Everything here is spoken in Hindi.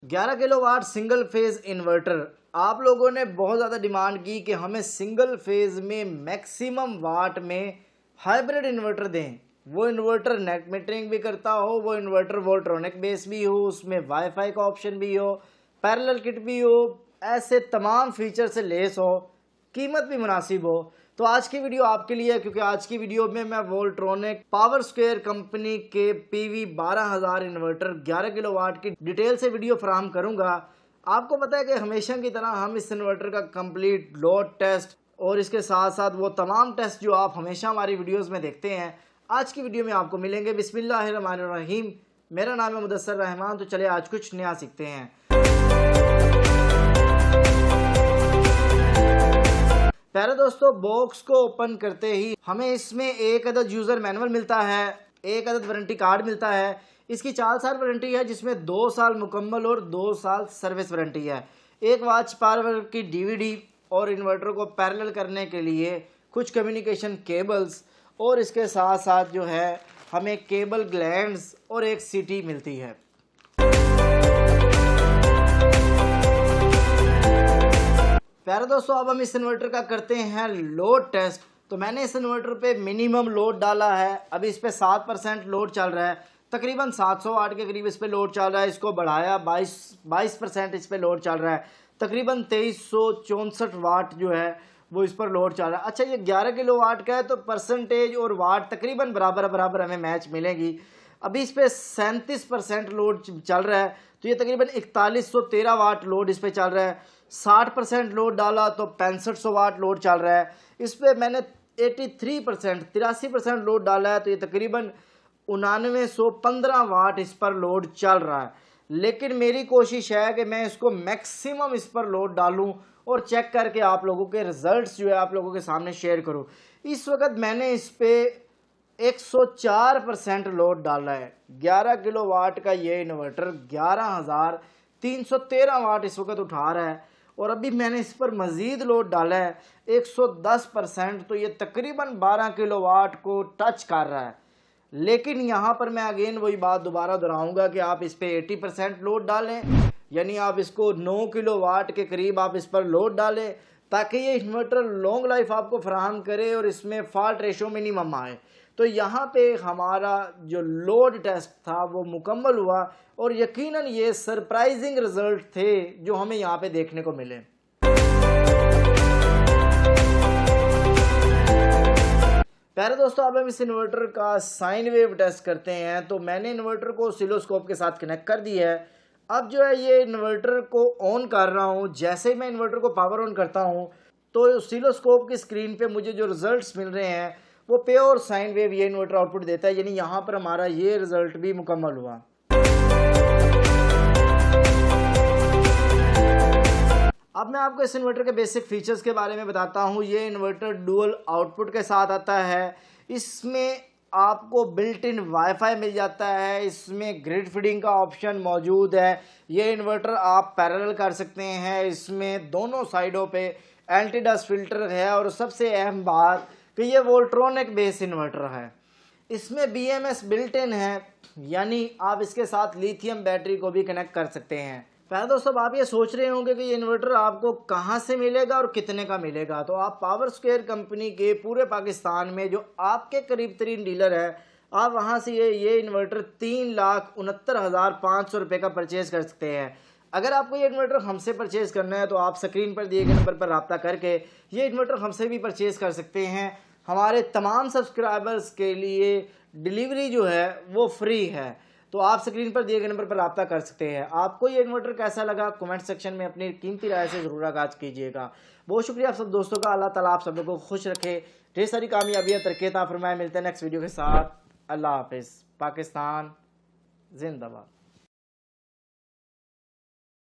11 किलोवाट सिंगल फेज इन्वर्टर। आप लोगों ने बहुत ज़्यादा डिमांड की कि हमें सिंगल फेज में मैक्सिमम वाट में हाइब्रिड इन्वर्टर दें। वो इन्वर्टर नेट मीटरिंग भी करता हो, वो इन्वर्टर वोल्ट्रॉनिक बेस भी हो, उसमें वाईफाई का ऑप्शन भी हो, पैरेलल किट भी हो, ऐसे तमाम फीचर से लेस हो, कीमत भी मुनासिब हो। तो आज की वीडियो आपके लिए है, क्योंकि आज की वीडियो में मैं वोल्ट्रॉनिक पावर स्क्वायर कंपनी के PV 12000 इन्वर्टर 11 किलोवाट की डिटेल से वीडियो फराहम करूंगा। आपको पता है कि हमेशा की तरह हम इस इन्वर्टर का कंप्लीट लोड टेस्ट और इसके साथ साथ वो तमाम टेस्ट जो आप हमेशा हमारी वीडियोस में देखते हैं, आज की वीडियो में आपको मिलेंगे। बिस्मिल्लाहिर्रहमानिर्रहीम। मेरा नाम है मुदस्सर रहमान। तो चलिए आज कुछ नया सीखते हैं। पहले दोस्तों, बॉक्स को ओपन करते ही हमें इसमें एक अदद यूजर मैनुअल मिलता है, एक अदद वारंटी कार्ड मिलता है। इसकी 4 साल वारंटी है, जिसमें 2 साल मुकम्मल और 2 साल सर्विस वारंटी है। एक वॉच पावर की DVD और इन्वर्टर को पैरेलल करने के लिए कुछ कम्युनिकेशन केबल्स और इसके साथ साथ जो है हमें केबल ग्लैंड्स और एक CT मिलती है। प्यारे दोस्तों, अब हम इस इन्वर्टर का करते हैं लोड टेस्ट। तो मैंने इस इन्वर्टर पे मिनिमम लोड डाला है। अभी इस पे 7% लोड चल रहा है, तकरीबन 700 वाट के करीब इस पे लोड चल रहा है। इसको बढ़ाया 22% इस पे लोड चल रहा है, तकरीबन 2364 वाट जो है वो इस पर लोड चल रहा है। अच्छा, ये 11 किलो वाट का है तो परसेंटेज और वाट तकरीबन बराबर हमें मैच मिलेगी। अभी इस पे 37% लोड चल रहा है, तो ये तकरीबन 4113 वाट लोड इस पे चल रहा है। 60% लोड डाला तो 6500 वाट लोड चल रहा है। इस पे मैंने 83% लोड डाला है, तो ये तकरीबन 9915 वाट इस पर लोड चल रहा है। लेकिन मेरी कोशिश है कि मैं इसको मैक्सिमम इस पर लोड डालूं और चेक करके आप लोगों के रिजल्ट्स जो है आप लोगों के सामने शेयर करूं। इस वक्त मैंने इस पे 104% लोड डाला है। 11 किलो वाट का ये इन्वर्टर 11313 वाट इस वक्त उठा रहा है, और अभी मैंने इस पर मज़ीद लोड डाला है 110%, तो ये तकरीबन 12 किलो वाट को टच कर रहा है। लेकिन यहाँ पर मैं अगेन वही बात दोबारा दोहराऊंगा कि आप इस पे 80% लोड डालें, यानी आप इसको 9 किलो वाट के करीब आप इस पर लोड डालें, ताकि ये इन्वर्टर लॉन्ग लाइफ आपको फराहम करे और इसमें फॉल्ट रेशो मिनिमम आए। तो यहाँ पे हमारा जो लोड टेस्ट था वो मुकम्मल हुआ, और यकीनन ये सरप्राइजिंग रिजल्ट थे जो हमें यहाँ पे देखने को मिले। प्यारे दोस्तों, अब हम इस इन्वर्टर का साइन वेव टेस्ट करते हैं। तो मैंने इन्वर्टर को ऑसिलोस्कोप के साथ कनेक्ट कर दिया है। अब जो है ये इन्वर्टर को ऑन कर रहा हूँ। जैसे ही मैं इन्वर्टर को पावर ऑन करता हूँ तो ऑसिलोस्कोप की स्क्रीन पे मुझे जो रिजल्ट्स मिल रहे हैं वो प्योर साइन वेव ये इन्वर्टर आउटपुट देता है, यानी यहाँ पर हमारा ये रिजल्ट भी मुकम्मल हुआ। अब मैं आपको इस इन्वर्टर के बेसिक फीचर्स के बारे में बताता हूँ। ये इन्वर्टर डुअल आउटपुट के साथ आता है। इसमें आपको बिल्ट इन वाईफाई मिल जाता है, इसमें ग्रिड फीडिंग का ऑप्शन मौजूद है। ये इन्वर्टर आप पैरेलल कर सकते हैं। इसमें दोनों साइडों पे एंटी डस्ट फिल्टर है, और सबसे अहम बात कि ये वोल्ट्रॉनिक बेस इन्वर्टर है। इसमें BMS बिल्ट इन है, यानी आप इसके साथ लिथियम बैटरी को भी कनेक्ट कर सकते हैं। पहले दोस्तों, आप ये सोच रहे होंगे कि ये इन्वर्टर आपको कहाँ से मिलेगा और कितने का मिलेगा। तो आप पावर स्क्वायर कंपनी के पूरे पाकिस्तान में जो आपके करीब तरीन डीलर है, आप वहाँ से ये इन्वर्टर 3,69,500 रुपये का परचेज़ कर सकते हैं। अगर आपको ये इन्वर्टर हमसे परचेज़ करना है तो आप स्क्रीन पर दिए गए नंबर पर रब्ता करके ये इन्वर्टर हमसे भी परचेज़ कर सकते हैं। हमारे तमाम सब्सक्राइबर्स के लिए डिलीवरी जो है वो फ्री है, तो आप स्क्रीन पर दिए गए नंबर पर रब्ता कर सकते हैं। आपको ये इन्वर्टर कैसा लगा कमेंट सेक्शन में अपनी कीमती राय से ज़रूर आगाज़ कीजिएगा। बहुत शुक्रिया आप सब दोस्तों का। अल्लाह ताला आप सब लोगों को खुश रखे, ढेर सारी कामयाबियाँ तरक्की अता फरमाए। मिलते हैं नेक्स्ट वीडियो के साथ। अल्लाह हाफिज़। पाकिस्तान जिंदाबाद।